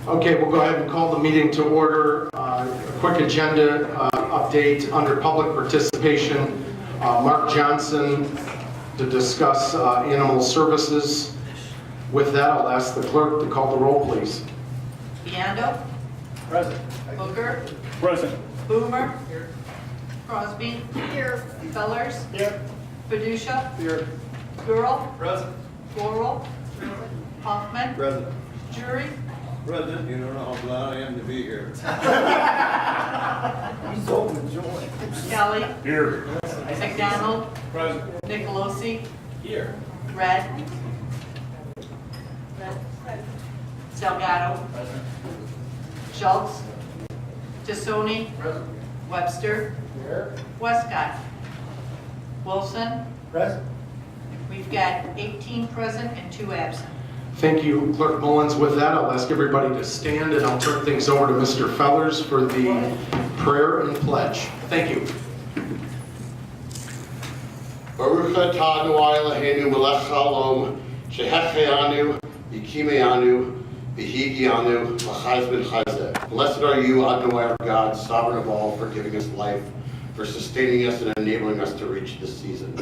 Okay, we'll go ahead and call the meeting to order. A quick agenda update under public participation. Mark Johnson to discuss animal services. With that, I'll ask the clerk to call the roll, please. Biondo. Present. Booker. Present. Boomer. Here. Crosby. Here. Fellers. Here. Fiducia. Here. Gurl. Present. Laurel. Hoffman. Present. Jury. Present. You don't know how glad I am to be here. He's overjoyed. Kelly. Here. McDonald. Present. Nicolosi. Here. Red. Salgado. Present. Schultz. Tassoni. Present. Webster. Here. Westcott. Wilson. Present. We've got 18 present and 2 absent. Thank you, Clerk Mullins. With that, I'll ask everybody to stand and I'll turn things over to Mr. Fellers for the prayer and pledge. Thank you. Baruch atah Adonai Eloheinu melech haolam shehecheyanu v'kimeanu v'higianu v'chaz ben chazeh. Blessed are you, Adonai our God, sovereign of all, for giving us life, for sustaining us and enabling us to reach this season.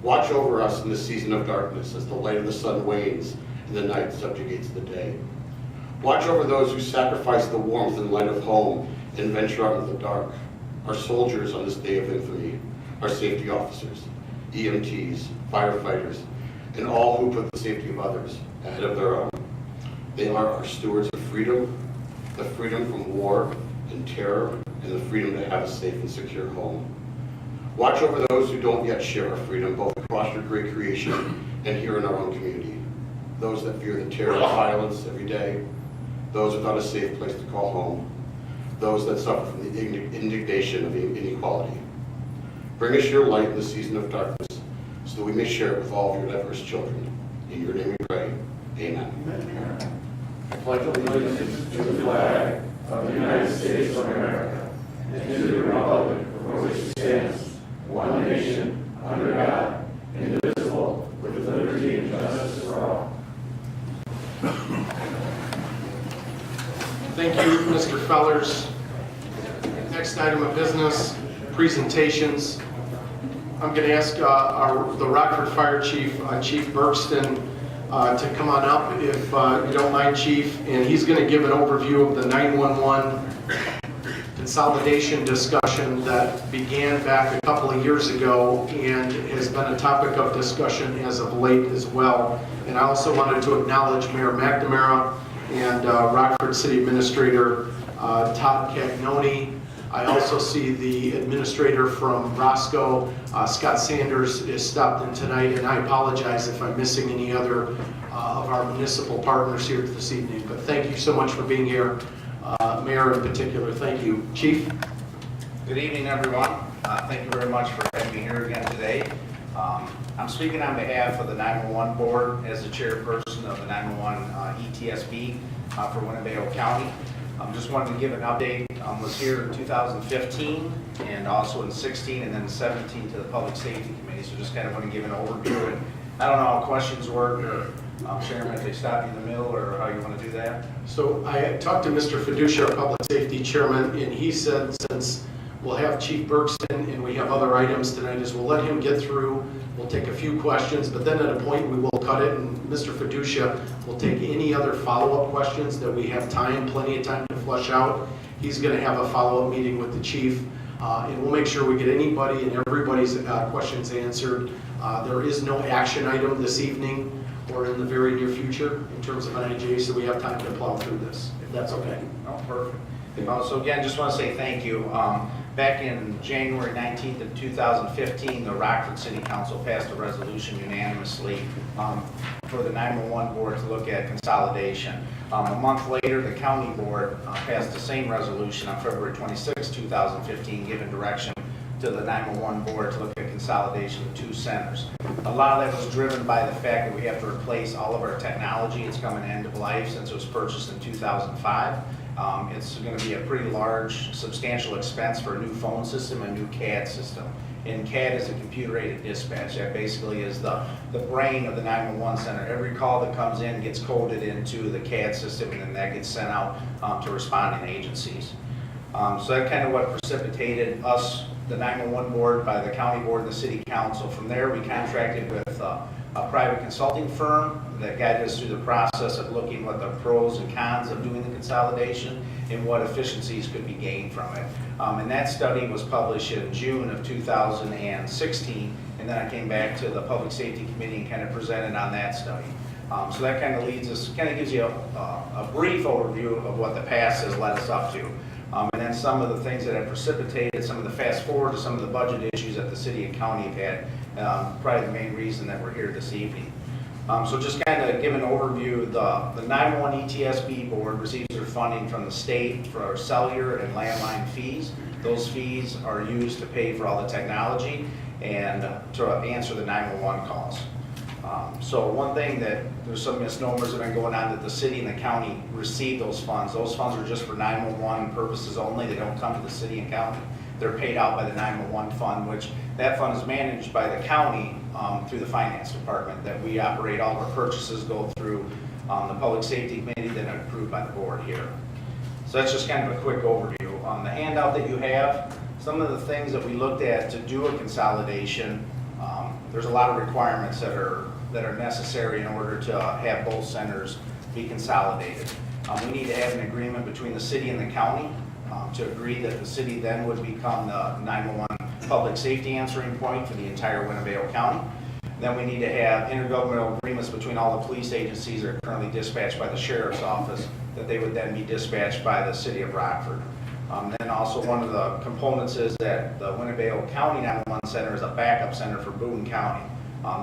Watch over us in the season of darkness as the light of the sun wanes and the night subjugates the day. Watch over those who sacrifice the warmth and light of home and venture out into the dark. Our soldiers on this day of infamy, our safety officers, EMTs, firefighters, and all who put the safety of others ahead of their own. They are our stewards of freedom, the freedom from war and terror, and the freedom to have a safe and secure home. Watch over those who don't yet share our freedom, both across your great creation and here in our own community. Those that fear the terror and violence every day, those without a safe place to call home, those that suffer from the indignation of inequality. Bring us your light in the season of darkness, so that we may share it with all of your diverse children. In your name we pray. Amen. I pledge allegiance to the flag of the United States of America and to the republic for which it stands, one nation, under God, indivisible, with liberty and justice for all. Thank you, Mr. Fellers. Next item of business, presentations. I'm going to ask the Rockford Fire Chief, Chief Bergston, to come on up if you don't mind, Chief, and he's going to give an overview of the 911 consolidation discussion that began back a couple of years ago and has been a topic of discussion as of late as well. And I also wanted to acknowledge Mayor McNamara and Rockford City Administrator Todd Cagnoni. I also see the administrator from Roscoe, Scott Sanders, is stopped in tonight, and I apologize if I'm missing any other of our municipal partners here this evening. But thank you so much for being here, Mayor in particular. Thank you. Chief? Good evening, everyone. Thank you very much for having me here again today. I'm speaking on behalf of the 911 Board as the chairperson of the 911 ETSB for Winnebago County. Just wanted to give an update. Was here in 2015 and also in 16 and then 17 to the Public Safety Committee. So just kind of want to give an overview. And I don't know how questions work or Chairman, if they stop you in the middle or how you want to do that. So I talked to Mr. Fiducia, our Public Safety Chairman, and he said since we'll have Chief Bergston and we have other items tonight, is we'll let him get through. We'll take a few questions, but then at a point we will cut it, and Mr. Fiducia will take any other follow-up questions that we have time, plenty of time to flush out. He's going to have a follow-up meeting with the chief, and we'll make sure we get anybody and everybody's questions answered. There is no action item this evening or in the very near future in terms of an IJ, so we have time to plow through this, if that's okay. Oh, perfect. So again, just want to say thank you. Back in January 19th of 2015, the Rockford City Council passed a resolution unanimously for the 911 Board to look at consolidation. A month later, the County Board passed the same resolution on February 26, 2015, giving direction to the 911 Board to look at consolidation of 2 centers. A lot of that was driven by the fact that we have to replace all of our technology. It's coming to end of life since it was purchased in 2005. It's going to be a pretty large, substantial expense for a new phone system and new CAD system. and CAD is a computer-aided dispatch. That basically is the brain of the 911 center. Every call that comes in gets coded into the CAD system, and then that gets sent out to responding agencies. So that kind of what precipitated us, the 911 board, by the county board and the city council. From there, we contracted with a private consulting firm that guided us through the process of looking what the pros and cons of doing the consolidation and what efficiencies could be gained from it. And that study was published in June of 2016, and then I came back to the Public Safety Committee and kind of presented on that study. So that kind of leads us, kind of gives you a brief overview of what the past has led us up to. And then some of the things that have precipitated, some of the fast forward to some of the budget issues that the city and county have had, probably the main reason that we're here this evening. So just kind of give an overview, the 911 ETSB board receives their funding from the state for cellular and landline fees. Those fees are used to pay for all the technology and to answer the 911 calls. So one thing that there's some misnomers that have been going on, that the city and the county receive those funds. Those funds are just for 911 purposes only. They don't come to the city and county. They're paid out by the 911 fund, which that fund is managed by the county through the finance department. That we operate, all of our purchases go through the Public Safety Committee, then approved by the board here. So that's just kind of a quick overview. On the handout that you have, some of the things that we looked at to do a consolidation, there's a lot of requirements that are necessary in order to have both centers be consolidated. We need to have an agreement between the city and the county to agree that the city then would become the 911 public safety answering point for the entire Winnebago County. Then we need to have intergovernmental agreements between all the police agencies that are currently dispatched by the sheriff's office, that they would then be dispatched by the city of Rockford. Then also one of the components is that the Winnebago County 911 Center is a backup center for Boone County.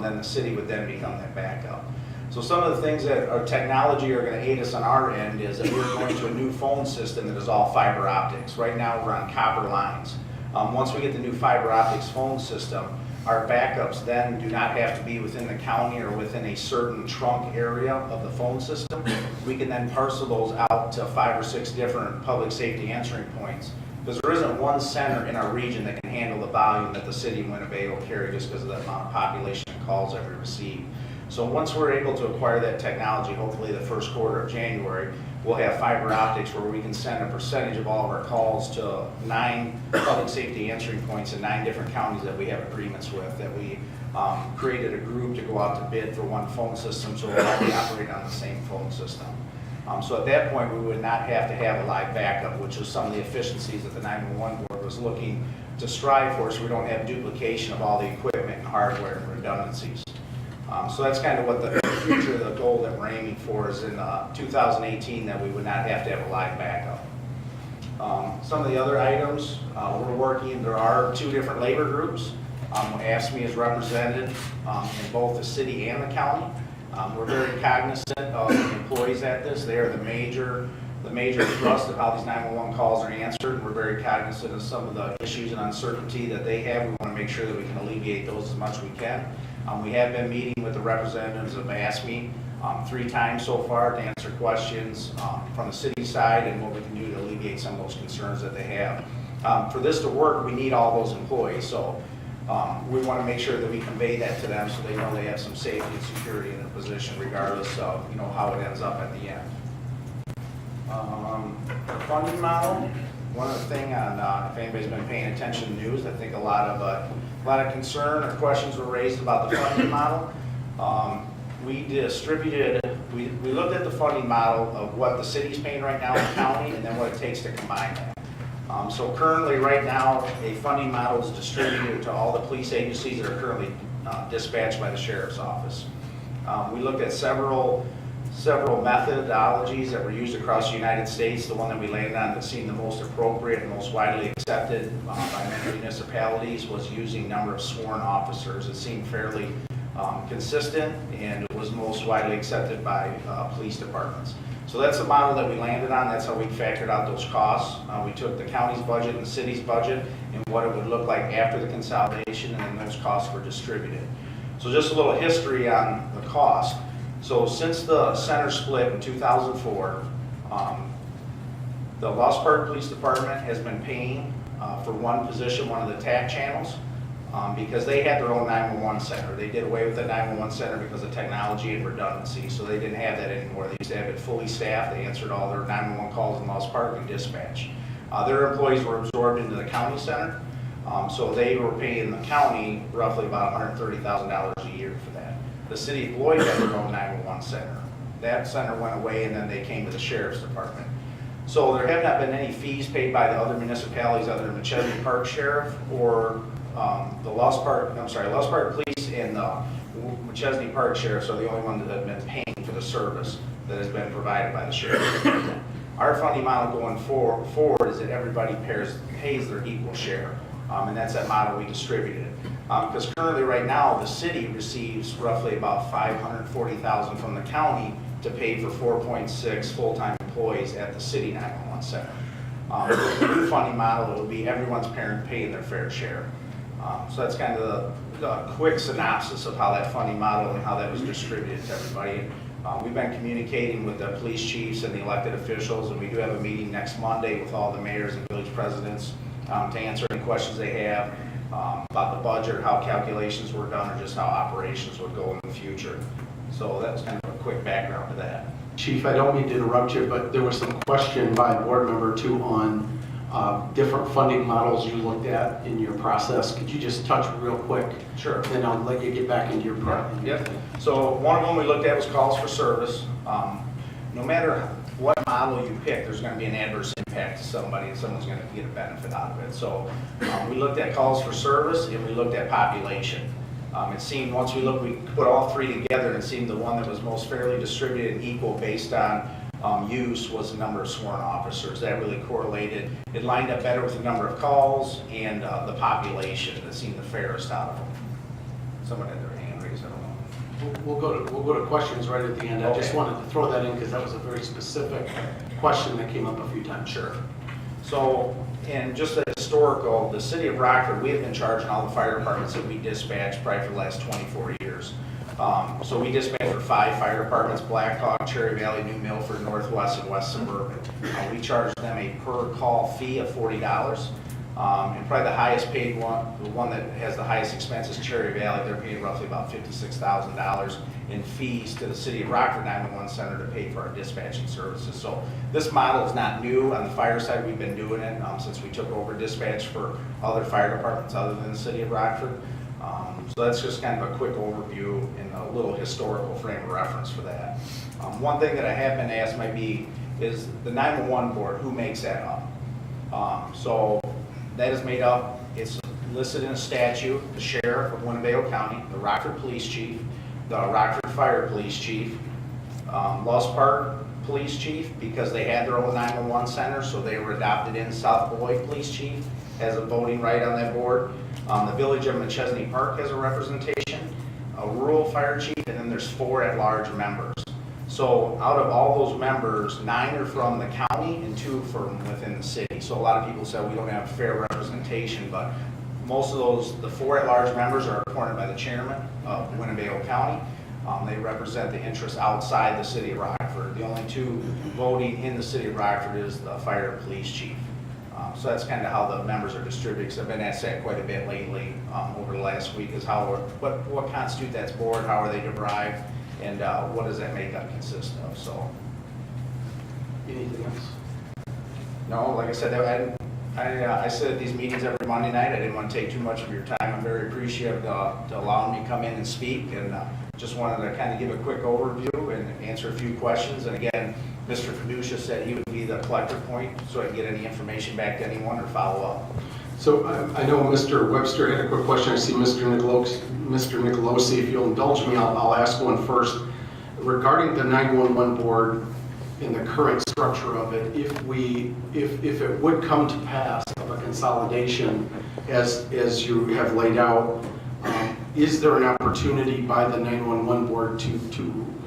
Then the city would then become that backup. So some of the things that our technology are going to aid us on our end is that we're going to a new phone system that is all fiber optics. Right now we're on copper lines. Once we get the new fiber optics phone system, our backups then do not have to be within the county or within a certain trunk area of the phone system. We can then parcel those out to 5 or 6 different public safety answering points, because there isn't one center in our region that can handle the volume that the city of Winnebago carry, just because of the amount of population and calls that we receive. So once we're able to acquire that technology, hopefully the first quarter of January, we'll have fiber optics where we can send a percentage of all of our calls to 9 public safety answering points in 9 different counties that we have agreements with, that we created a group to go out to bid for one phone system, so we'll all be operating on the same phone system. So at that point, we would not have to have a live backup, which is some of the efficiencies that the 911 board was looking to strive for, so we don't have duplication of all the equipment and hardware and redundancies. So that's kind of what the future, the goal that we're aiming for is in 2018, that we would not have to have a live backup. Some of the other items, we're working, there are 2 different labor groups. AFSCME is represented in both the city and the county. We're very cognizant of the employees at this. They are the major thrust of how these 911 calls are answered. And we're very cognizant of some of the issues and uncertainty that they have. We want to make sure that we can alleviate those as much as we can. We have been meeting with the representatives of AFSCME 3 times so far to answer questions from the city side and what we can do to alleviate some of those concerns that they have. For this to work, we need all those employees. So we want to make sure that we convey that to them so they know they have some safety and security in their position, regardless of how it ends up at the end. The funding model. One other thing on if anybody's been paying attention to news, I think a lot of concern or questions were raised about the funding model. We looked at the funding model of what the city's paying right now in the county, and then what it takes to combine that. So currently, right now, a funding model is distributed to all the police agencies that are currently dispatched by the sheriff's office. We looked at several methodologies that were used across the United States. The one that we landed on that seemed the most appropriate and most widely accepted by many municipalities was using number of sworn officers. It seemed fairly consistent, and it was most widely accepted by police departments. So that's the model that we landed on. That's how we factored out those costs. We took the county's budget and the city's budget and what it would look like after the consolidation, and then those costs were distributed. So just a little history on the cost. So since the center split in 2004, the Lost Park Police Department has been paying for one position, one of the TAC channels. because they had their own 911 center. They did away with the 911 center because of technology and redundancy, so they didn't have that anymore. They used to have it fully staffed. They answered all their 911 calls in Lost Park and dispatch. Their employees were absorbed into the county center, so they were paying the county roughly about $130,000 a year for that. The city of Lloyd had their own 911 center. That center went away, and then they came to the sheriff's department. So there have not been any fees paid by the other municipalities other than McChesney Park Sheriff or the Lost Park Police and the McChesney Park Sheriff are the only ones that have been paying for the service that has been provided by the sheriff. Our funding model going forward is that everybody pays their equal share, and that's that model we distributed. Because currently, right now, the city receives roughly about $540,000 from the county to pay for 4.6 full-time employees at the city 911 center. The new funding model will be everyone's paying their fair share. So that's kind of the quick synopsis of how that funding model and how that was distributed to everybody. We've been communicating with the police chiefs and the elected officials, and we do have a meeting next Monday with all the mayors and village presidents to answer any questions they have about the budget, how calculations were done, or just how operations would go in the future. So that's kind of a quick background to that. Chief, I don't mean to interrupt you, but there was some question by board member two on different funding models you looked at in your process. Could you just touch real quick? Sure. Then I'll let you get back into your problem. Yep. So one of them we looked at was calls for service. No matter what model you pick, there's going to be an adverse impact to somebody, and someone's going to get a benefit out of it. So we looked at calls for service, and we looked at population. It seemed once we put all three together, and it seemed the one that was most fairly distributed and equal based on use was the number of sworn officers. That really correlated. It lined up better with the number of calls and the population that seemed the fairest out of them. Someone had their hand raised, I don't know. We'll go to questions right at the end. I just Okay. wanted to throw that in because that was a very specific question that came up a few times. Sure. So, and just a historical, the city of Rockford, we have been charging all the fire departments that we dispatch probably for the last 24 years. So we dispatch for 5 fire departments: Black Hawk, Cherry Valley, New Milford, Northwest, and West Suburban. We charge them a per call fee of $40. And probably the highest paid one, the one that has the highest expense is Cherry Valley. They're paying roughly about $56,000 in fees to the city of Rockford 911 Center to pay for our dispatching services. So this model is not new. On the fire side, we've been doing it since we took over dispatch for other fire departments other than the city of Rockford. So that's just kind of a quick overview and a little historical frame of reference for that. One thing that I have been asked is the 911 board, who makes that up? So that is made up, it's listed in a statute: the sheriff of Winnebago County, the Rockford Police Chief, the Rockford Fire Police Chief, Lost Park Police Chief, because they had their own 911 center, so they were adopted in. South Beloit Police Chief has a voting right on that board. The village of McChesney Park has a representation, a rural fire chief, and then there's 4 at-large members. So out of all those members, 9 are from the county and 2 from within the city. So a lot of people said we don't have fair representation, but most of those, the 4 at-large members are appointed by the chairman of Winnebago County. They represent the interests outside the city of Rockford. The only 2 voting in the city of Rockford is the fire and police chief. So that's kind of how the members are distributed, because I've been asked that quite a bit lately over the last week, is what constitutes that board, how are they derived, and what does that makeup consist of? So, Anything else? no, like I said, I sit at these meetings every Monday night. I didn't want to take too much of your time. I'm very appreciative to allowing me to come in and speak, and just wanted to kind of give a quick overview and answer a few questions. And again, Mr. Fiducia said he would be the collector point, so I can get any information back to anyone or follow up. So I know Mr. Webster had a quick question. I see Mr. Nicolosi. If you'll indulge me, I'll ask one first. Regarding the 911 board and the current structure of it, if it would come to pass of a consolidation as you have laid out, is there an opportunity by the 911 board to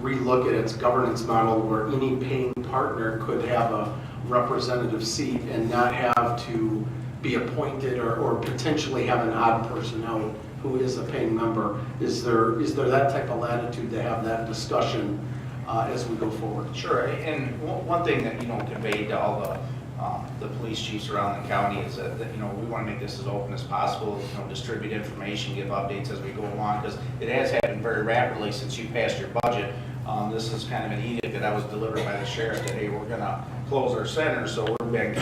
relook at its governance model where any paying partner could have a representative seat and not have to be appointed or potentially have an odd person out who is a paying member? Is there that type of latitude to have that discussion as we go forward? Sure, and one thing that conveyed to all the the police chiefs around the county is that, we want to make this as open as possible, distribute information, give updates as we go along, because it has happened very rapidly since you passed your budget. This is kind of an edict that I was delivered by the sheriff that, hey, we're going to close our center, so we're being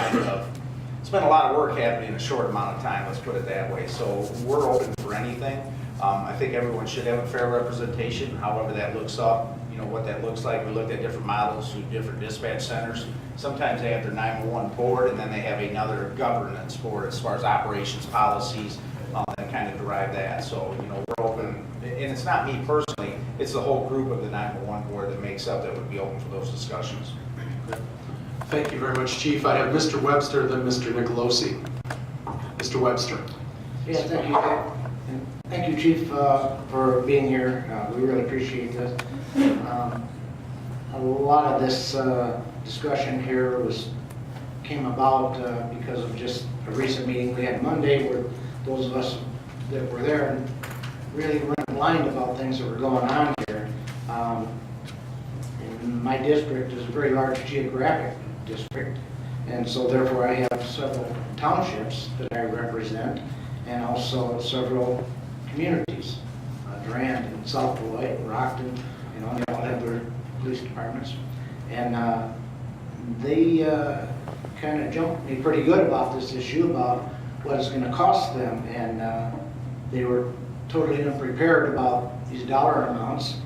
it's been a lot of work happening in a short amount of time, let's put it that way. So we're open for anything. I think everyone should have a fair representation, however that looks up, what that looks like. We looked at different models through different dispatch centers. Sometimes they have their 911 board, and then they have another governance board as far as operations policies, and kind of derive that. So, we're open, and it's not me personally, it's the whole group of the 911 board that makes up that would be open for those discussions. Thank you very much, Chief. I have Mr. Webster, then Mr. Nicolosi. Mr. Webster. Yes, thank you. And thank you, Chief, for being here. We really appreciate this. A lot of this discussion here came about because of just a recent meeting we had Monday where those of us that were there really weren't blind about things that were going on here. And my district is a very large geographic district, and so therefore I have several townships that I represent, and also several communities, Durand and South Beloit, Rockton, they all have their police departments, and they kind of jumped me pretty good about this issue about what it's going to cost them, and they were totally unprepared about these dollar amounts.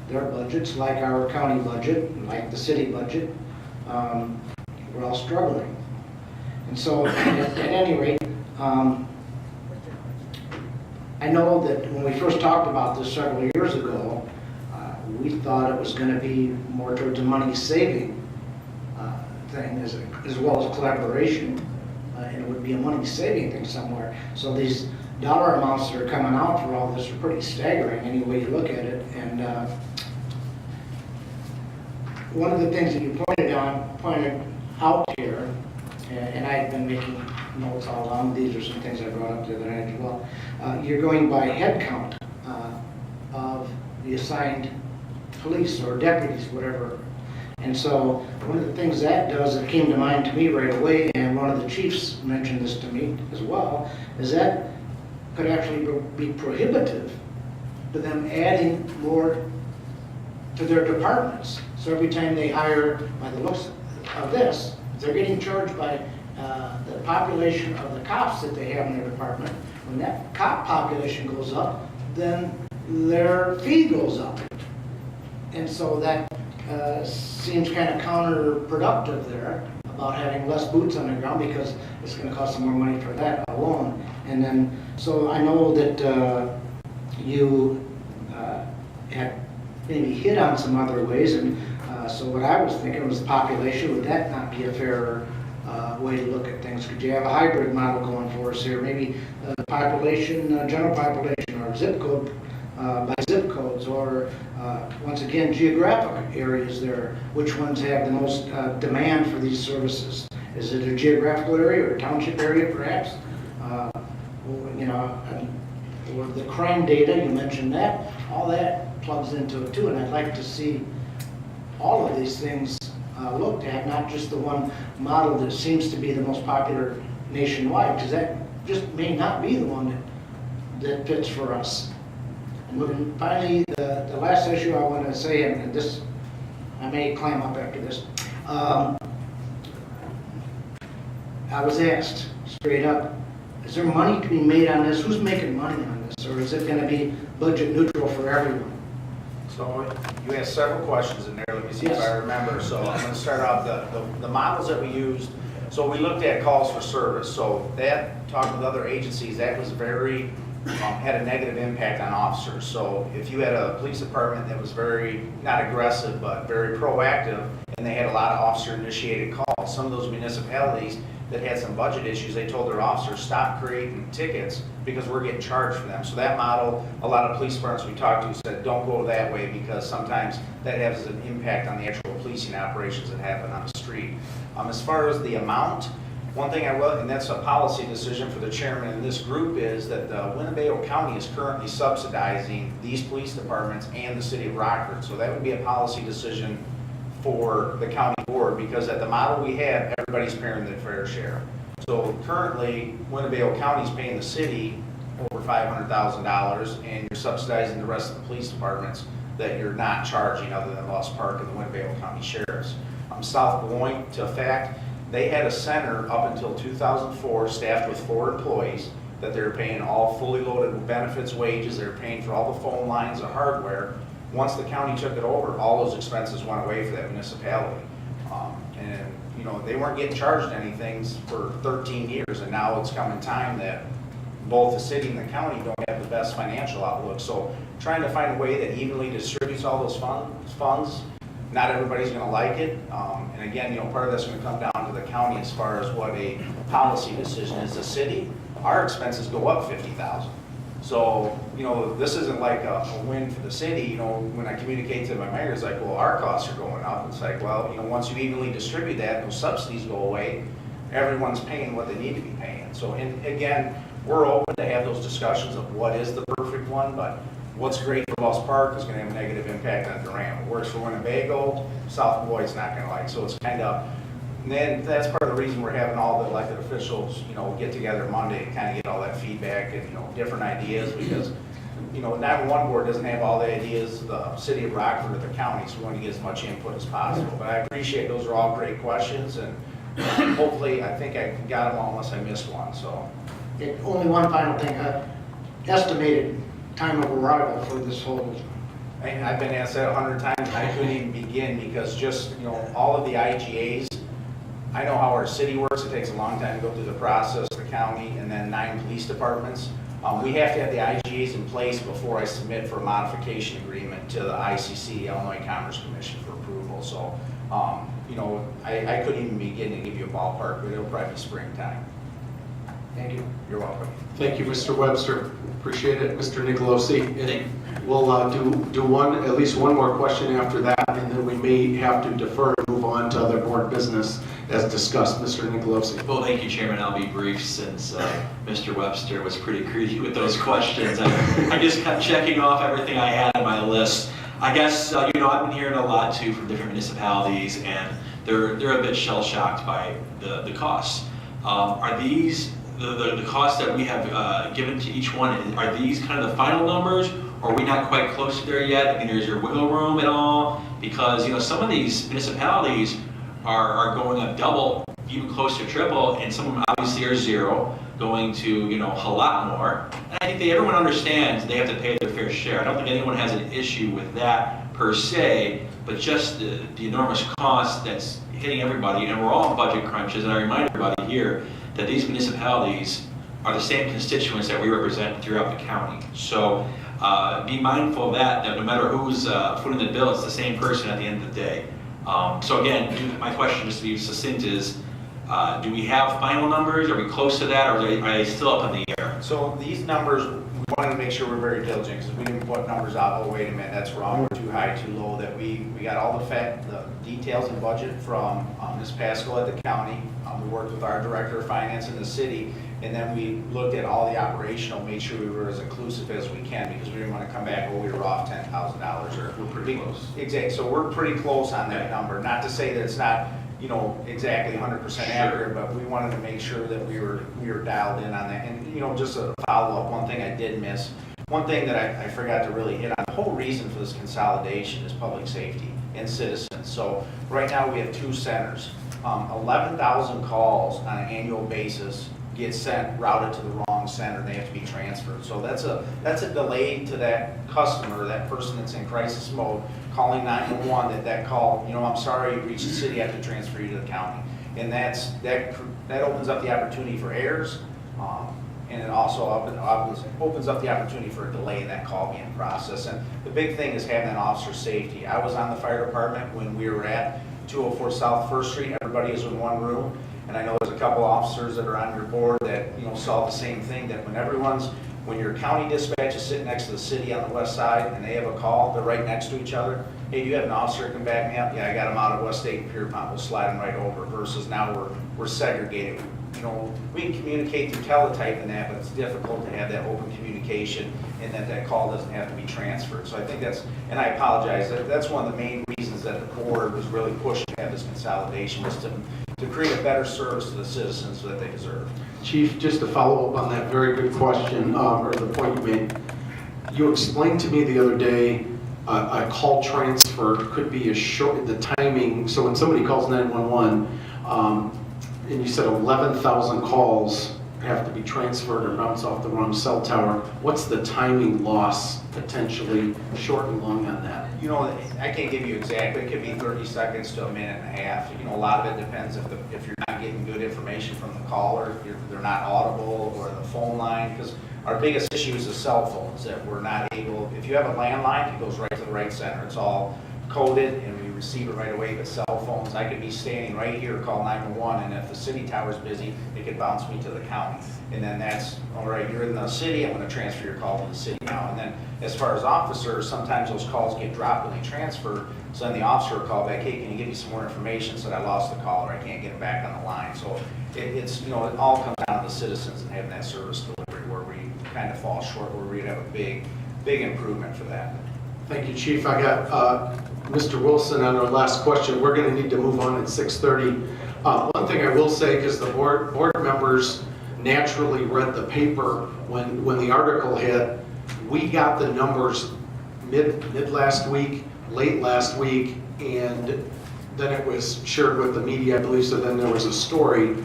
Their budgets, like our county budget, like the city budget, we're all struggling. And so, at any rate, I know that when we first talked about this several years ago, we thought it was going to be more towards a money-saving thing as well as collaboration, and it would be a money-saving thing somewhere. So these dollar amounts that are coming out for all this are pretty staggering any way you look at it. And one of the things that you pointed out here, and I've been making notes all along, these are some things I brought up the other night as well. You're going by head count of the assigned police or deputies, whatever. And so one of the things that does that came to mind to me right away, and one of the chiefs mentioned this to me as well, is that could actually be prohibitive to them adding more to their departments. So every time they hire, by the looks of this, they're getting charged by the population of the cops that they have in their department. When that cop population goes up, then their fee goes up. And so that seems kind of counterproductive there about having less boots on the ground, because it's going to cost them more money for that alone. And then, so I know that you had maybe hit on some other ways, and so what I was thinking was the population. Would that not be a fair way to look at things? Could you have a hybrid model going for us here? Maybe population, general population, or zip code by zip codes, or once again, geographic areas there. Which ones have the most demand for these services? Is it a geographical area or a township area, perhaps? Or the crime data, you mentioned that. All that plugs into it too, and I'd like to see all of these things looked at, not just the one model that seems to be the most popular nationwide, because that just may not be the one that fits for us. And finally, the last issue I want to say, and this, I may climb up after this. I was asked straight up, is there money to be made on this? Who's making money on this? Or is it going to be budget neutral for everyone? So you asked several questions in there. Let me see Yes. if I remember. So I'm going to start off the models that we used. So we looked at calls for service. So that, talking with other agencies, that was very, had a negative impact on officers. So if you had a police department that was very, not aggressive, but very proactive, and they had a lot of officer-initiated calls, some of those municipalities that had some budget issues, they told their officers, stop creating tickets because we're getting charged for them. So that model, a lot of police departments we talked to said, don't go that way, because sometimes that has an impact on the actual policing operations that happen on the street. As far as the amount, one thing I will, and that's a policy decision for the chairman in this group, is that the Winnebago County is currently subsidizing these police departments and the city of Rockford. So that would be a policy decision for the county board, because at the model we have, everybody's paying their fair share. So currently, Winnebago County's paying the city over $500,000, and you're subsidizing the rest of the police departments that you're not charging, other than Lost Park and the Winnebago County Sheriffs. South Beloit, to fact, they had a center up until 2004, staffed with 4 employees, that they're paying all fully loaded benefits, wages, they're paying for all the phone lines, the hardware. Once the county took it over, all those expenses went away for that municipality. And you know, they weren't getting charged anything for 13 years, and now it's coming time that both the city and the county don't have the best financial outlook. So trying to find a way that evenly distributes all those funds, not everybody's gonna like it. And again, you know, part of that's gonna come down to the county as far as what a policy decision is. The city, our expenses go up $50,000. So, you know, this isn't like a win for the city. You know, when I communicate to my mayor, it's like, well, our costs are going up. It's like, well, you know, once you evenly distribute that, those subsidies go away, everyone's paying what they need to be paying. So, and again, we're open to have those discussions of what is the perfect one, but what's great for Lost Park is going to have a negative impact on Durham. What works for Winnebago, South Beloit's not going to like. So it's kind of, and then that's part of the reason we're having all the elected officials, you know, get together Monday and kind of get all that feedback and, you know, different ideas, because, you know, 911 board doesn't have all the ideas, the city of Rockford or the county, so we want to get as much input as possible. But I appreciate those are all great questions, and hopefully I think I got them all unless I missed one. So. Okay, only one final thing, estimated time of arrival for this whole, I've been asked that 100 times, and I couldn't even begin, because just, you know, all of the IGAs, I know how our city works. It takes a long time to go through the process, the county, and then 9 police departments. We have to have the IGAs in place before I submit for a modification agreement to the ICC, Illinois Commerce Commission, for approval. So, you know, I couldn't even begin to give you a ballpark, but it'll probably be springtime. thank you. You're welcome. Thank you, Mr. Webster. Appreciate it. Mr. Nicolosi. And we'll do at least one more question after that, and then we may have to defer and move on to other board business as discussed. Mr. Nicolosi. Well, thank you, Chairman. I'll be brief, since Mr. Webster was pretty greedy with those questions. I just kept checking off everything I had on my list. I guess, you know, I've been hearing a lot too from different municipalities, and they're a bit shell-shocked by the costs. Are these the costs that we have given to each one? Are these kind of the final numbers, or are we not quite close to there yet? I mean, is there wiggle room at all? Because, you know, some of these municipalities are going up double, even close to triple, and some of them obviously are zero, going to, you know, a lot more. And I think everyone understands they have to pay their fair share. I don't think anyone has an issue with that per se, but just the enormous cost that's hitting everybody, and we're all in budget crunches, and I remind everybody here that these municipalities are the same constituents that we represent throughout the county. So be mindful of that no matter who's footing the bill, it's the same person at the end of the day. So again, my question, just to be succinct, is do we have final numbers? Are we close to that, or are they still up in the air? So these numbers, we wanted to make sure we're very diligent, because we didn't put numbers out, oh, wait a minute, that's wrong, we're too high, too low, that we got all the details and budget from Ms. Pascal at the county. We worked with our director of finance in the city, and then we looked at all the operational, made sure we were as inclusive as we can, because we didn't want to come back, oh, we were off $10,000, or We're pretty close. Exactly, so we're pretty close on that number. Not to say that it's not, you know, exactly 100% accurate, but we wanted to make sure that we were dialed in on that. And, you know, just a follow-up, one thing I did miss, one thing that I forgot to really hit on, the whole reason for this consolidation is public safety and citizens. So right now we have 2 centers. 11,000 calls on an annual basis get routed to the wrong center, they have to be transferred. So that's a delay to that customer, that person that's in crisis mode, calling 911, that call, you know, I'm sorry, you reached the city, I have to transfer you to the county. And that opens up the opportunity for errors, and it also opens up the opportunity for a delay in that call being processed. And the big thing is having that officer safety. I was on the fire department when we were at 204 South 1st Street, everybody is in one room. And I know there's a couple officers that are on your board that, you know, saw the same thing, that when your county dispatch is sitting next to the city on the west side and they have a call, they're right next to each other. Hey, do you have an officer that can back me up? Yeah, I got him out of West 8 and Pierpont, we'll slide him right over, versus now we're segregated. You know, we can communicate through teletype and that, but it's difficult to have that open communication, and that call doesn't have to be transferred. So I think and I apologize, that's one of the main reasons reasons that the board was really pushing to have this consolidation was to create a better service to the citizens that they deserve. Chief, just to follow up on that very good question, or the point you made, you explained to me the other day a call transfer could be a short, the timing, so when somebody calls 911, and you said 11,000 calls have to be transferred or bounce off the wrong cell tower, what's the timing loss potentially, short and long on that? You know, I can't give you exactly, it could be 30 seconds to a minute and a half. You know, a lot of it depends if you're not getting good information from the caller, if they're not audible, or the phone line, because our biggest issue is the cell phones, that we're not able, if you have a landline, it goes right to the right center. It's all coded and we receive it right away, but cell phones, I could be standing right here, call 911, and if the city tower's busy, it could bounce me to the county. And then that's, all right, you're in the city, I'm gonna transfer your call to the city now. And then as far as officers, sometimes those calls get dropped when they transfer, so then the officer will call back, hey, can you give me some more information, so that I lost the call or I can't get it back on the line. So it's, you know, it all comes down to the citizens and having that service delivery where we kind of fall short, where we'd have a big improvement for that. Thank you, Chief. I got Mr. Wilson on our last question. We're going to need to move on at 6:30. One thing I will say, because the board members naturally read the paper when the article hit, we got the numbers mid last week, late last week, and then it was shared with the media, I believe, so then there was a story.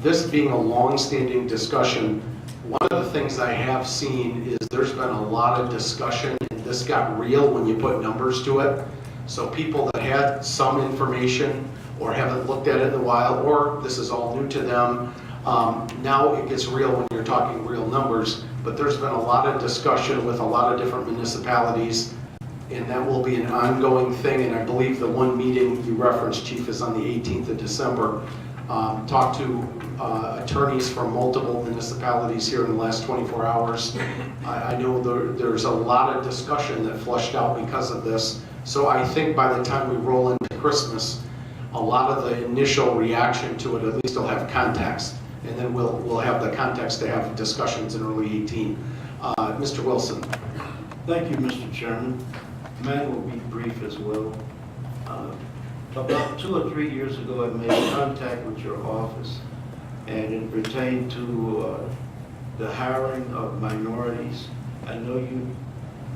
This being a long-standing discussion, one of the things I have seen is there's been a lot of discussion, and this got real when you put numbers to it. So people that had some information or haven't looked at it in a while, or this is all new to them, now it gets real when you're talking real numbers. But there's been a lot of discussion with a lot of different municipalities, and that will be an ongoing thing. And I believe the one meeting you referenced, Chief, is on the 18th of December. Talked to attorneys from multiple municipalities here in the last 24 hours. I know there's a lot of discussion that flushed out because of this. So I think by the time we roll into Christmas, a lot of the initial reaction to it at least will have context. And then we'll have the context to have discussions in early 18. Mr. Wilson. Thank you, Mr. Chairman. Mine will be brief as well. About 2 or 3 years ago, I made contact with your office, and it pertained to the hiring of minorities. I know you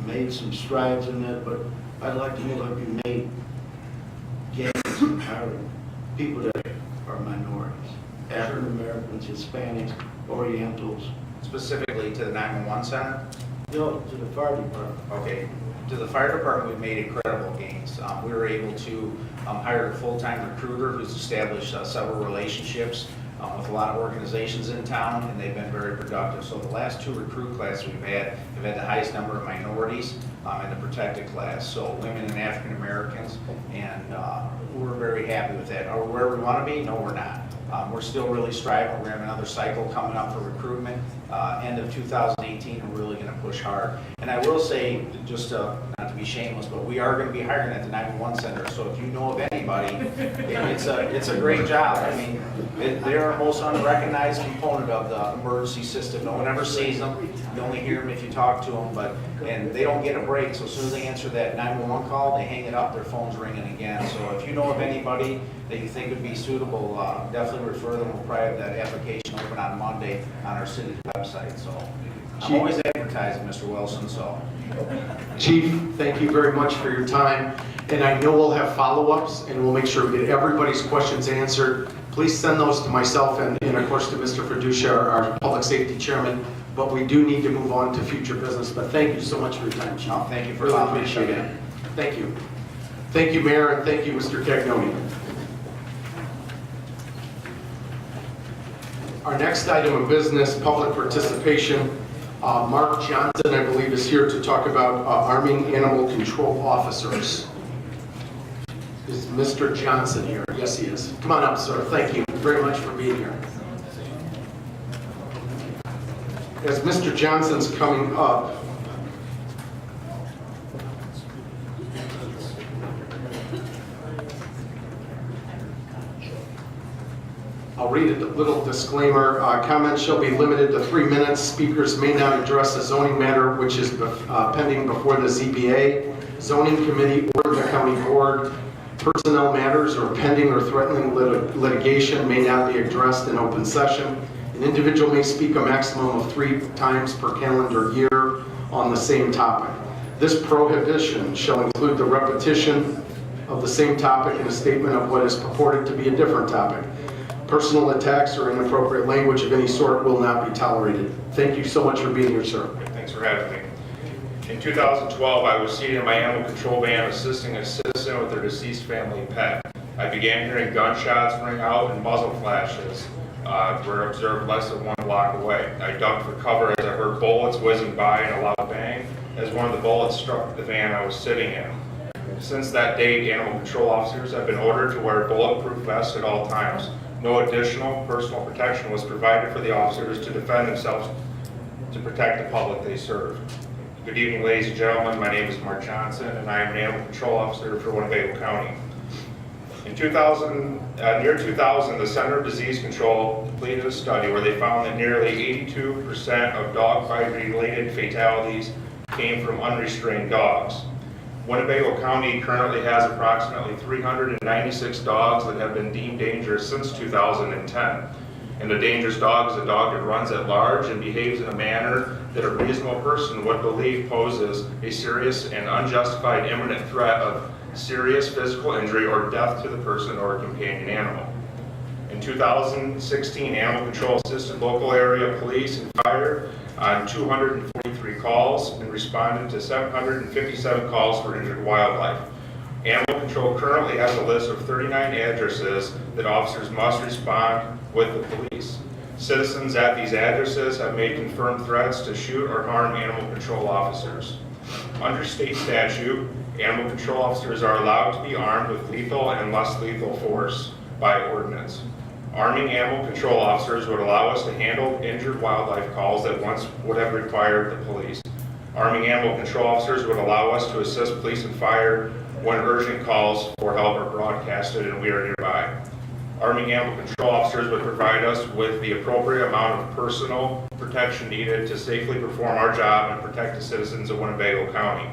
made some strides in that, but I'd like to know if you made gains in hiring people that are minorities, African Americans, Hispanics, Orientals. Specifically to the 911 center? No, to the fire department. Okay, to the fire department, we've made incredible gains. We were able to hire a full-time recruiter who's established several relationships with a lot of organizations in town, and they've been very productive. So the last 2 recruit classes we've had have had the highest number of minorities in the protected class, so women and African Americans, and we're very happy with that. Are we where we want to be? No, we're not. We're still really striving. We're going to have another cycle coming up for recruitment. End of 2018, we're really going to push hard. And I will say, just not to be shameless, but we are going to be hiring at the 911 center. So if you know of anybody, it's a great job. I mean, they're our most unrecognized component of the emergency system. No one ever sees them. You only hear them if you talk to them, and they don't get a break. So as soon as they answer that 911 call, they hang it up, their phone's ringing again. So if you know of anybody that you think would be suitable, definitely refer them. We'll probably have that application open on Monday on our city's website. So I'm always advertising, Mr. Wilson, so. Chief, thank you very much for your time. And I know we'll have follow-ups, and we'll make sure we get everybody's questions answered. Please send those to myself and of course to Mr. Fiducia, our Public Safety Chairman. But we do need to move on to future business. But thank you so much for your time, Chief. No, thank you for really allowing me to appreciate come it. in. Thank you. Thank you, Mayor, and thank you, Mr. Cagnoni. Our next item of business, public participation. Mark Johnson, I believe, is here to talk about arming animal control officers. Is Mr. Johnson here? Yes, he is. Come on up, sir. Thank you very much for being here. As Mr. Johnson's coming up, I'll read a little disclaimer. Comments shall be limited to 3 minutes. Speakers may not address a zoning matter which is pending before the ZBA. zoning committee, or the county board. Personnel matters or pending or threatening litigation may not be addressed in open session. An individual may speak a maximum of 3 times per calendar year on the same topic. This prohibition shall include the repetition of the same topic in a statement of what is purported to be a different topic. Personal attacks or inappropriate language of any sort will not be tolerated. Thank you so much for being here, sir. Thanks for having me. In 2012, I was seated in my animal control van assisting a citizen with their deceased family pet. I began hearing gunshots ring out and muzzle flashes were observed less than 1 block away. I ducked for cover as I heard bullets whizzing by and a loud bang as one of the bullets struck the van I was sitting in. Since that date, animal control officers have been ordered to wear bulletproof vests at all times. No additional personal protection was provided for the officers to defend themselves to protect the public they serve. Good evening, ladies and gentlemen. My name is Mark Johnson, and I am an animal control officer for Winnebago County. In near 2000, the Center of Disease Control completed a study where they found that nearly 82% of dog bite-related fatalities came from unrestrained dogs. Winnebago County currently has approximately 396 dogs that have been deemed dangerous since 2010. And a dangerous dog is a dog that runs at large and behaves in a manner that a reasonable person would believe poses a serious and unjustified imminent threat of serious physical injury or death to the person or a companion animal. In 2016, Animal Control assisted local area police and fire on 243 calls and responded to 757 calls for injured wildlife. Animal Control currently has a list of 39 addresses that officers must respond with the police. Citizens at these addresses have made confirmed threats to shoot or harm animal control officers. Under state statute, animal control officers are allowed to be armed with lethal and less lethal force by ordinance. Arming animal control officers would allow us to handle injured wildlife calls that once would have required the police. Arming animal control officers would allow us to assist police and fire when urgent calls for help are broadcasted and we are nearby. Arming animal control officers would provide us with the appropriate amount of personal protection needed to safely perform our job and protect the citizens of Winnebago County.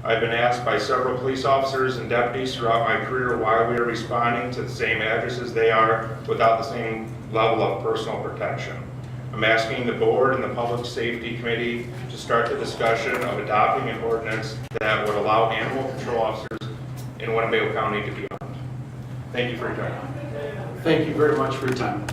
I've been asked by several police officers and deputies throughout my career why we are responding to the same addresses they are without the same level of personal protection. I'm asking the board and the Public Safety Committee to start the discussion of adopting an ordinance that would allow animal control officers in Winnebago County to be armed. Thank you for your time. Thank you very much for your time.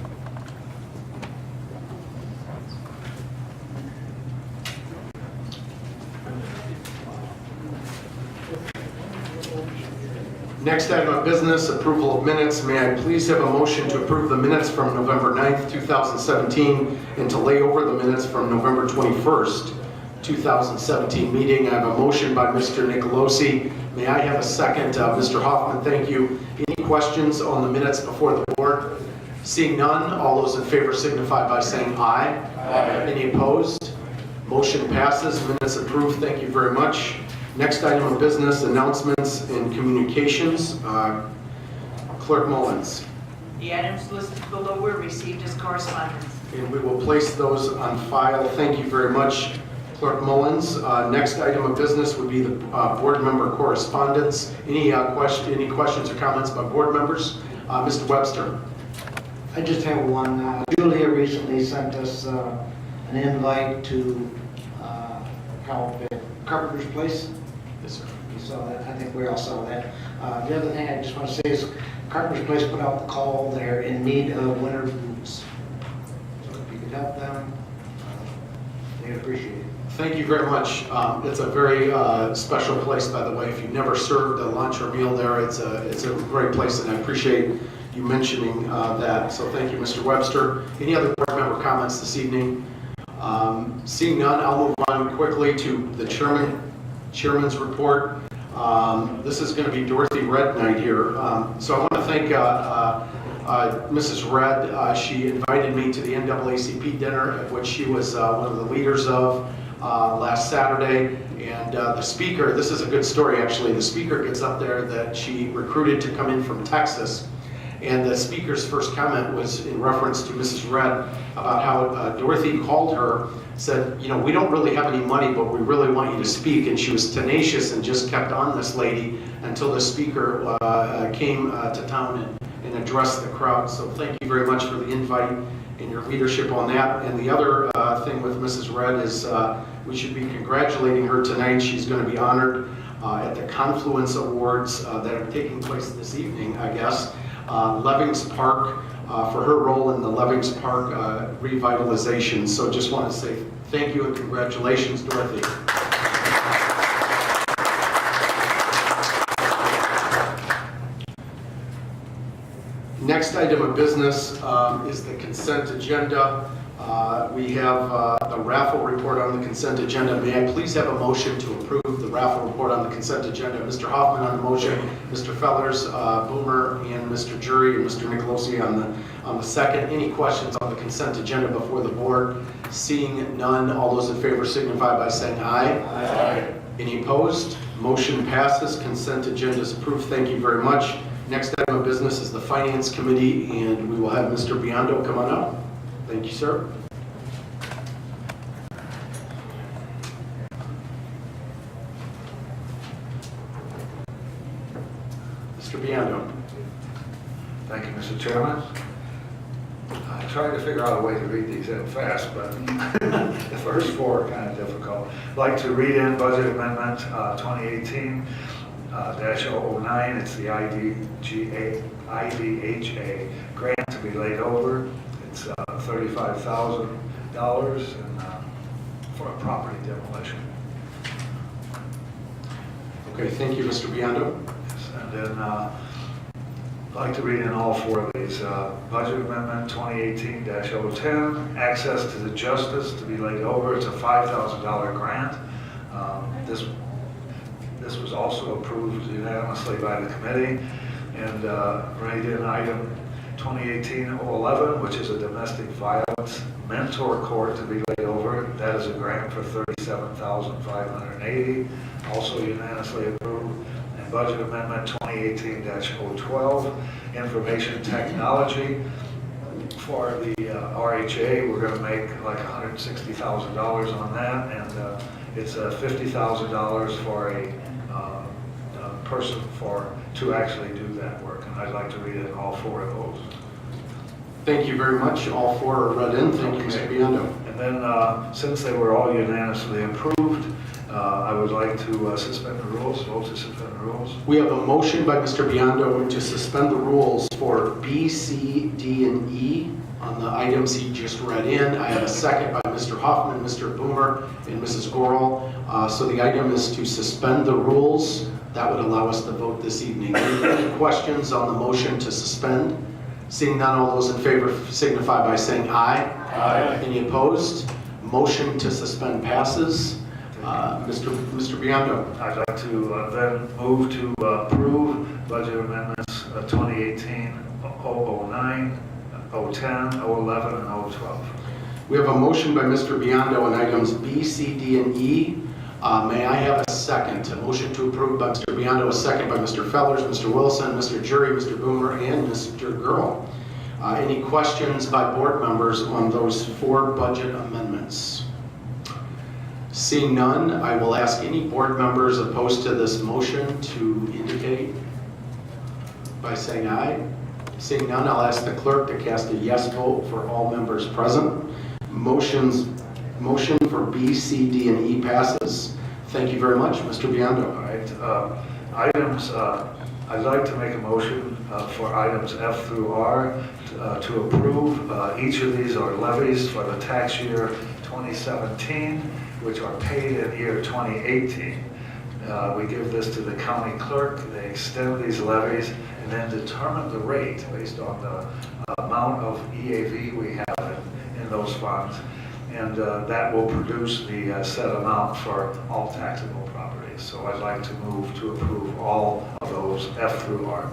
Next item of business, approval of minutes. May I please have a motion to approve the minutes from November 9th, 2017, and to lay over the minutes from November 21st, 2017 meeting. I have a motion by Mr. Nicolosi. May I have a second? Mr. Hoffman, thank you. Any questions on the minutes before the board? Seeing none, all those in favor signify by saying aye. Aye. Any opposed? Motion passes. Minutes approved. Thank you very much. Next item of business, announcements and communications. Clerk Mullins. The items listed below were received as correspondence. And we will place those on file. Thank you very much, Clerk Mullins. Next item of business would be the board member correspondence. Any questions or comments by board members? Mr. Webster. I just have one. Julia recently sent us an invite to Carpenter's Place. Yes, sir. You saw that. I think we all saw that. The other thing I just want to say is Carpenter's Place put out the call. They're in need of winter boots. So if you could help them, they'd appreciate it. Thank you very much. It's a very special place, by the way. If you've never served a lunch or meal there, it's a great place, and I appreciate you mentioning that. So thank you, Mr. Webster. Any other board member comments this evening? Seeing none, I'll move on quickly to the chairman's report. This is going to be Dorothy Red night here. So I want to thank Mrs. Red. She invited me to the NAACP dinner, at which she was one of the leaders of last Saturday. And the speaker, this is a good story actually, the speaker gets up there that she recruited to come in from Texas. And the speaker's first comment was in reference to Mrs. Red about how Dorothy called her, said, you know, we don't really have any money, but we really want you to speak. And she was tenacious and just kept on this lady until the speaker came to town and addressed the crowd. So thank you very much for the invite and your leadership on that. And the other thing with Mrs. Red is we should be congratulating her tonight. She's going to be honored at the Confluence Awards that are taking place this evening, I guess. Levings Park, for her role in the Levings Park revitalization. So just want to say thank you and congratulations, Dorothy. Next item of business is the consent agenda. We have the raffle report on the consent agenda. May I please have a motion to approve the raffle report on the consent agenda? Mr. Hoffman on the motion, Mr. Fellers, Boomer, and Mr. Jury, and Mr. Nicolosi on the second. Any questions on the consent agenda before the board? Seeing none, all those in favor signify by saying aye. Aye. Any opposed? Motion passes. Consent agenda is approved. Thank you very much. Next item of business is the Finance Committee, and we will have Mr. Biondo come on up. Thank you, sir. Mr. Biondo. Thank you, Mr. Chairman. I tried to figure out a way to read these in fast, but the first four are kind of difficult. I'd like to read in Budget Amendment 2018-009. It's the IDHA grant to be laid over. It's $35,000 for a property demolition. Okay, thank you, Mr. Biondo. And then I'd like to read in all four of these. Budget Amendment 2018-010, access to the justice to be laid over. It's a $5,000 grant. This was also approved unanimously by the committee. And read in item 2018-011, which is a domestic violence mentor court to be laid over. That is a grant for $37,580, also unanimously approved. And Budget Amendment 2018-012, information technology. For the RHA, we're going to make like $160,000 on that, and it's $50,000 for a person to actually do that work. And I'd like to read in all four of those. Thank you very much. All four are read in. Thank you, Mr. Biondo. And then, since they were all unanimously approved, I would like to suspend the rules, vote to suspend the rules. We have a motion by Mr. Biondo to suspend the rules for B, C, D, and E on the items he just read in. I have a second by Mr. Hoffman, Mr. Boomer, and Mrs. Gorel. So the item is to suspend the rules. That would allow us to vote this evening. Any questions on the motion to suspend? Seeing none, all those in favor signify by saying aye. Aye. Any opposed? Motion to suspend passes. Mr. Biondo. I'd like to then move to approve Budget Amendments 2018-009, 010, 011, and 012. We have a motion by Mr. Biondo on items B, C, D, and E. May I have a second? A motion to approve by Mr. Biondo, a second by Mr. Fellers, Mr. Wilson, Mr. Jury, Mr. Boomer, and Mr. Girl. Any questions by board members on those four budget amendments? Seeing none, I will ask any board members opposed to this motion to indicate by saying aye. Seeing none, I'll ask the clerk to cast a yes vote for all members present. Motion for B, C, D, and E passes. Thank you very much, Mr. Biondo. All right. Items, I'd like to make a motion for items F through R to approve. Each of these are levies for the tax year 2017, which are paid in year 2018. We give this to the county clerk. They extend these levies and then determine the rate based on the amount of EAV we have in those funds. And that will produce the set amount for all taxable properties. So I'd like to move to approve all of those F through R.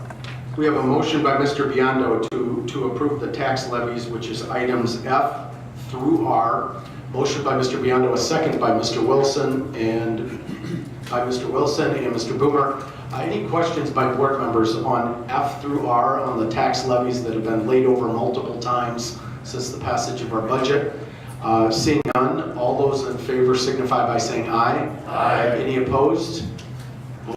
We have a motion by Mr. Biondo to approve the tax levies, which is items F through R. Motion by Mr. Biondo, a second by Mr. Wilson and Mr. Boomer. Any questions by board members on F through R on the tax levies that have been laid over multiple times since the passage of our budget? Seeing none, all those in favor signify by saying aye. Aye. Any opposed?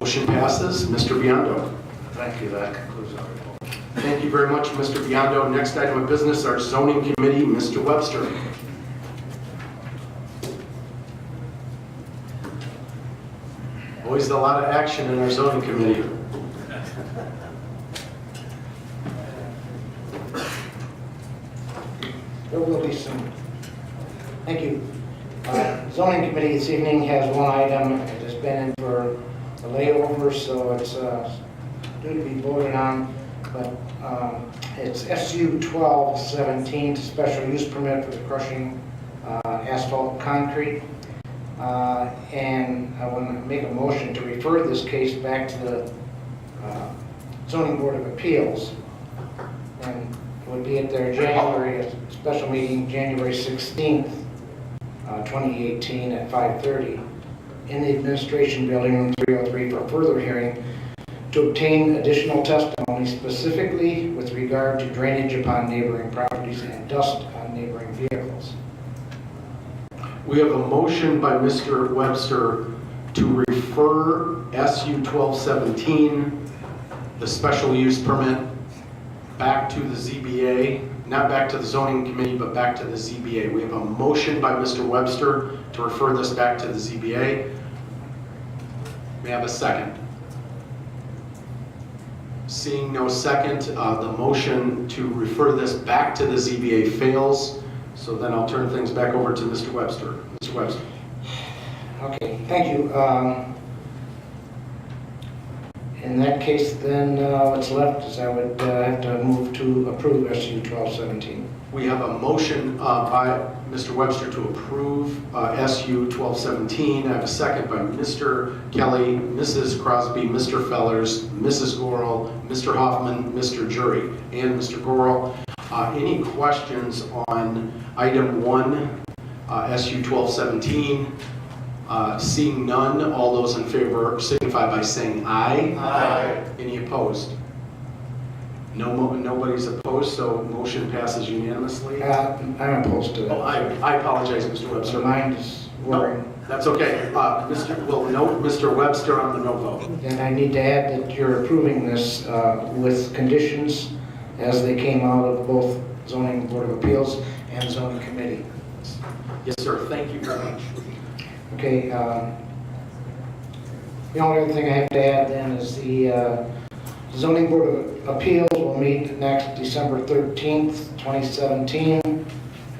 Motion passes. Mr. Biondo. Thank you, that concludes our report. Thank you very much, Mr. Biondo. Next item of business, our zoning committee, Mr. Webster. Always a lot of action in our zoning committee. There will be some. Thank you. Zoning committee this evening has one item. It has been in for a layover, so it's due to be voted on. But it's SU 1217, special use permit for the crushing asphalt concrete. And I want to make a motion to refer this case back to the zoning board of appeals. And it would be at their January special meeting, January 16th, 2018 at 5:30 in the administration building, room 303, for further hearing to obtain additional testimony specifically with regard to drainage upon neighboring properties and dust on neighboring vehicles. We have a motion by Mr. Webster to refer SU 1217, the special use permit, back to the ZBA, not back to the zoning committee, but back to the ZBA. We have a motion by Mr. Webster to refer this back to the ZBA. May I have a second? Seeing no second, the motion to refer this back to the ZBA fails. So then I'll turn things back over to Mr. Webster. Mr. Webster. Okay, thank you. In that case, then what's left is I would have to move to approve SU 1217. We have a motion by Mr. Webster to approve SU 1217. I have a second by Mr. Kelly, Mrs. Crosby, Mr. Fellers, Mrs. Gorel, Mr. Hoffman, Mr. Jury, and Mr. Gorel. Any questions on item 1, SU 1217? Seeing none, all those in favor signify by saying aye. Aye. Any opposed? Nobody's opposed, so motion passes unanimously. I'm opposed to Oh, that. I apologize, Mr. Webster. So mine is worrying. That's okay. We'll note Mr. Webster on the no vote. And I need to add that you're approving this with conditions as they came out of both zoning board of appeals and zoning committee. Yes, sir. Thank you very much. Okay, the only other thing I have to add then is the zoning board of appeals will meet next December 13th, 2017,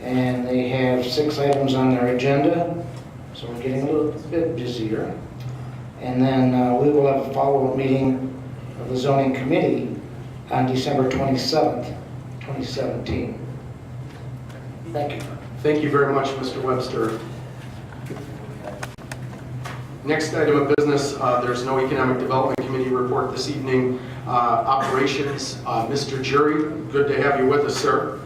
and they have 6 items on their agenda, so we're getting a little bit busier. And then we will have a follow-up meeting of the zoning committee on December 27th, 2017. Thank you. Thank you very much, Mr. Webster. Next item of business, there's no Economic Development Committee report this evening. Operations, Mr. Jury, good to have you with us, sir.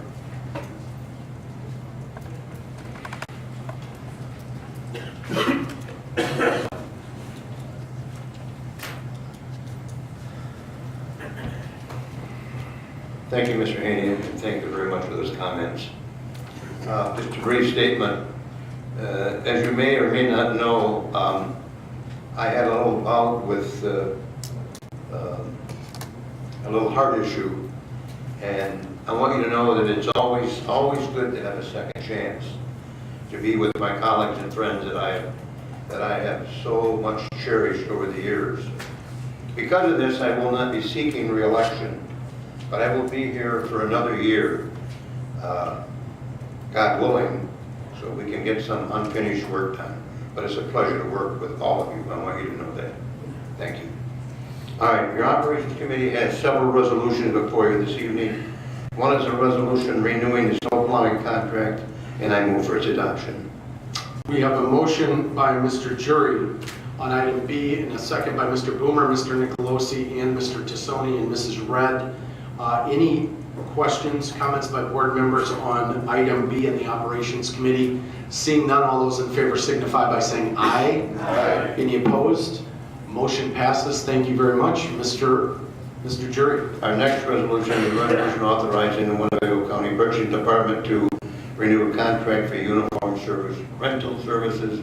Thank you, Mr. Haney, and thank you very much for those comments. Just a brief statement. As you may or may not know, I had a little bout with a little heart issue, and I want you to know that it's always good to have a second chance to be with my colleagues and friends that I have so much cherished over the years. Because of this, I will not be seeking re-election, but I will be here for another year, God willing, so we can get some unfinished work done. But it's a pleasure to work with all of you. I want you to know that. Thank you. All right, your Operations Committee has several resolutions before you this evening. One is a resolution renewing the snow plowing contract, and I move for its adoption. We have a motion by Mr. Jury on item B and a second by Mr. Boomer, Mr. Nicolosi, and Mr. Tassoni and Mrs. Red. Any questions, comments by board members on item B in the Operations Committee? Seeing none, all those in favor signify by saying aye. Aye. Any opposed? Motion passes. Thank you very much. Mr. Jury. Our next resolution is a resolution authorizing the Winnebago County Purchasing Department to renew a contract for uniform service rental services,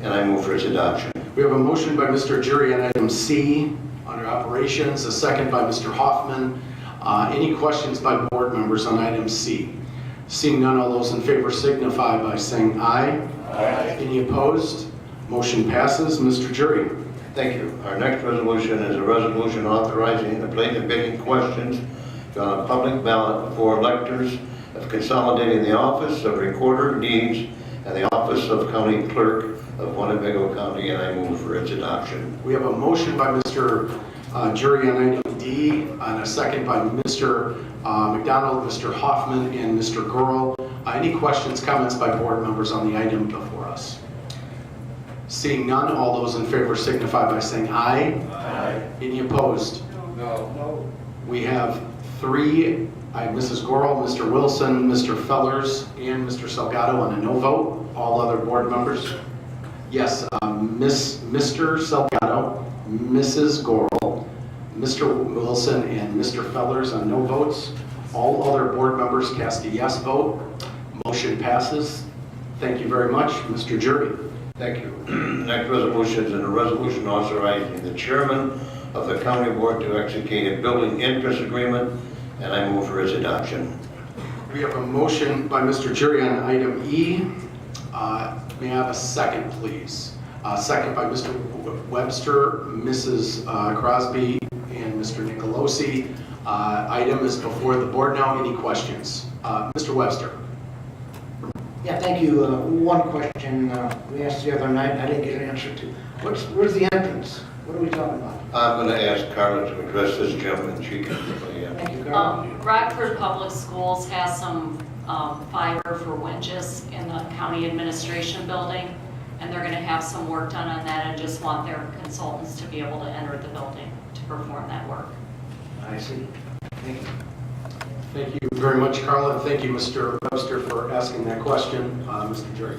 and I move for its adoption. We have a motion by Mr. Jury on item C under operations, a second by Mr. Hoffman. Any questions by board members on item C? Seeing none, all those in favor signify by saying aye. Aye. Any opposed? Motion passes. Mr. Jury. Thank you. Our next resolution is a resolution authorizing the plaintiff bidding questions on a public ballot before electors of consolidating the office of Recorder of Deeds and the office of County Clerk of Winnebago County, and I move for its adoption. We have a motion by Mr. Jury on item D and a second by Mr. McDonald, Mr. Hoffman, and Mr. Gurl. Any questions, comments by board members on the item before us? Seeing none, all those in favor signify by saying aye. Aye. Any opposed? No. We have three, Mrs. Gurl, Mr. Wilson, Mr. Fellers, and Mr. Salgado on a no vote. All other board members? Yes, Mr. Salgado, Mrs. Gurl, Mr. Wilson, and Mr. Fellers on no votes. All other board members cast a yes vote. Motion passes. Thank you very much. Mr. Jury. Thank you. Next resolution is a resolution authorizing the chairman of the county board to execute a building interest agreement, and I move for its adoption. We have a motion by Mr. Jury on item E. May I have a second, please? Second by Mr. Webster, Mrs. Crosby, and Mr. Nicolosi. Item is before the board now. Any questions? Mr. Webster. Yeah, thank you. One question we asked the other night, I didn't get an answer to. Where's the entrance? What are we talking about? I'm going to ask Carla to address this gentleman. She can. Thank you, Carl. Rockford Public Schools has some fiber for winches in the county administration building, and they're going to have some work done on that and just want their consultants to be able to enter the building to perform that work. I see. Thank you. Thank you very much, Carla, and thank you, Mr. Webster, for asking that question. Mr. Jury,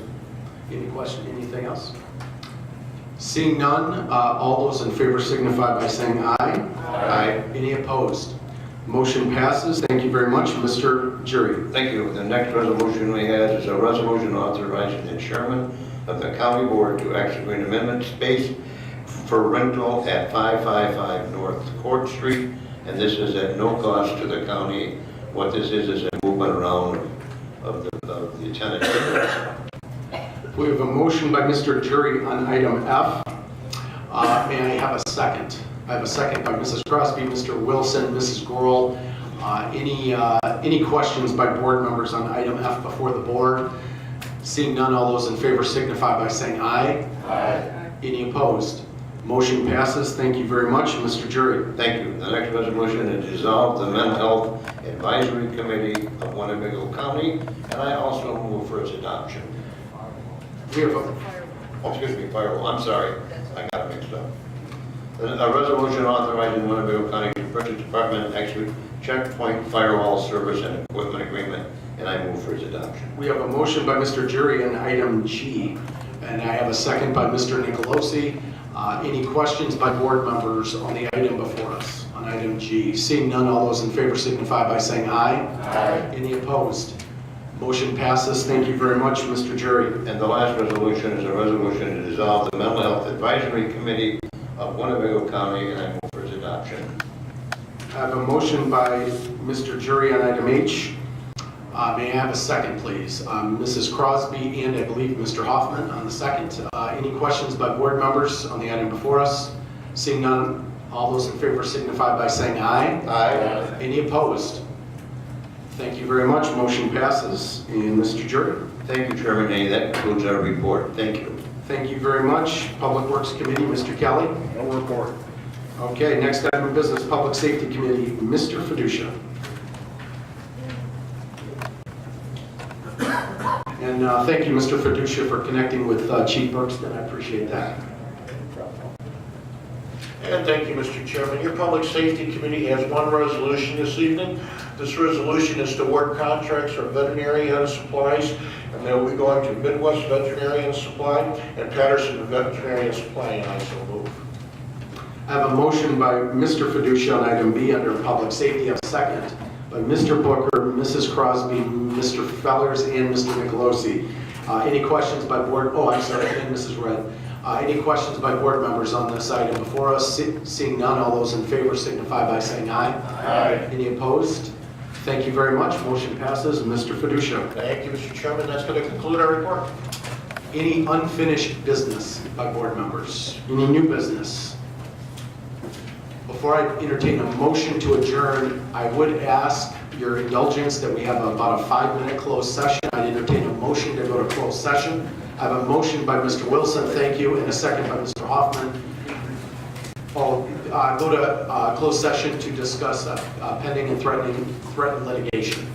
any question, anything else? Seeing none, all those in favor signify by saying aye. Aye. Any opposed? Motion passes. Thank you very much, Mr. Jury. Thank you. The next resolution we have is a resolution authorizing the chairman of the county board to execute an amendment space for rental at 555 North Court Street, and this is at no cost to the county. What this is a movement around of the tenant. We have a motion by Mr. Jury on item F. May I have a second? I have a second by Mrs. Crosby, Mr. Wilson, Mrs. Gurl. Any questions by board members on item F before the board? Seeing none, all those in favor signify by saying aye. Aye. Any opposed? Motion passes. Thank you very much, Mr. Jury. Thank you. The next resolution is to dissolve the Mental Health Advisory Committee of Winnebago County, and I also move for its adoption. We have Firewall. I'm sorry, I got it mixed up. A resolution authorizing Winnebago County to purchase department execute checkpoint firewall service and equipment agreement, and I move for its adoption. We have a motion by Mr. Jury on item G, and I have a second by Mr. Nicolosi. Any questions by board members on the item before us, on item G? Seeing none, all those in favor signify by saying aye. Aye. Any opposed? Motion passes. Thank you very much, Mr. Jury. And the last resolution is a resolution to dissolve the Mental Health Advisory Committee of Winnebago County, and I move for its adoption. I have a motion by Mr. Jury on item H. May I have a second, please? Mrs. Crosby and I believe Mr. Hoffman on the second. Any questions by board members on the item before us? Seeing none, all those in favor signify by saying aye. Aye. Any opposed? Thank you very much. Motion passes. And Mr. Jury? Thank you, Chairman. And that concludes our report. Thank you. Thank you very much. Public Works Committee, Mr. Kelly? No report. Okay, next item of business, Public Safety Committee, Mr. Fiducia. And thank you, Mr. Fiducia, for connecting with Chief Berkston. I appreciate that. And thank you, Mr. Chairman. Your Public Safety Committee has one resolution this evening. This resolution is to award contracts for veterinarian supplies, and they will be going to Midwest Veterinarian Supply and Patterson Veterinarian Supply, and I so move. I have a motion by Mr. Fiducia on item B under public safety, a second by Mr. Booker, Mrs. Crosby, Mr. Fellers, and Mr. Nicolosi. Any questions by board, oh, I'm sorry, and Mrs. Red. Any questions by board members on this item before us? Seeing none, all those in favor signify by saying aye. Aye. Any opposed? Thank you very much. Motion passes. Mr. Fiducia. Thank you, Mr. Chairman. That's going to conclude our report. Any unfinished business by board members? Any new business? Before I entertain a motion to adjourn, I would ask your indulgence that we have about a 5-minute closed session. I'd entertain a motion to go to closed session. I have a motion by Mr. Wilson, thank you, and a second by Mr. Hoffman. I'll go to closed session to discuss pending and threatened litigation.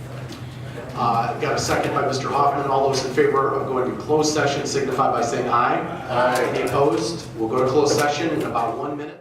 Got a second by Mr. Hoffman. All those in favor of going to closed session signify by saying aye. Aye. Any opposed? We'll go to closed session in about 1 minute.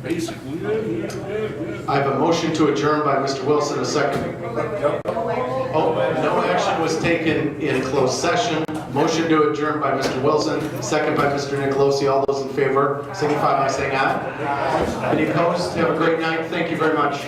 basically. I have a motion to adjourn by Mr. Wilson, a second. Oh, no action was taken in closed session. Motion to adjourn by Mr. Wilson, second by Mr. Nicolosi. All those in favor signify by saying aye. Any opposed? Have a great night. Thank you very much.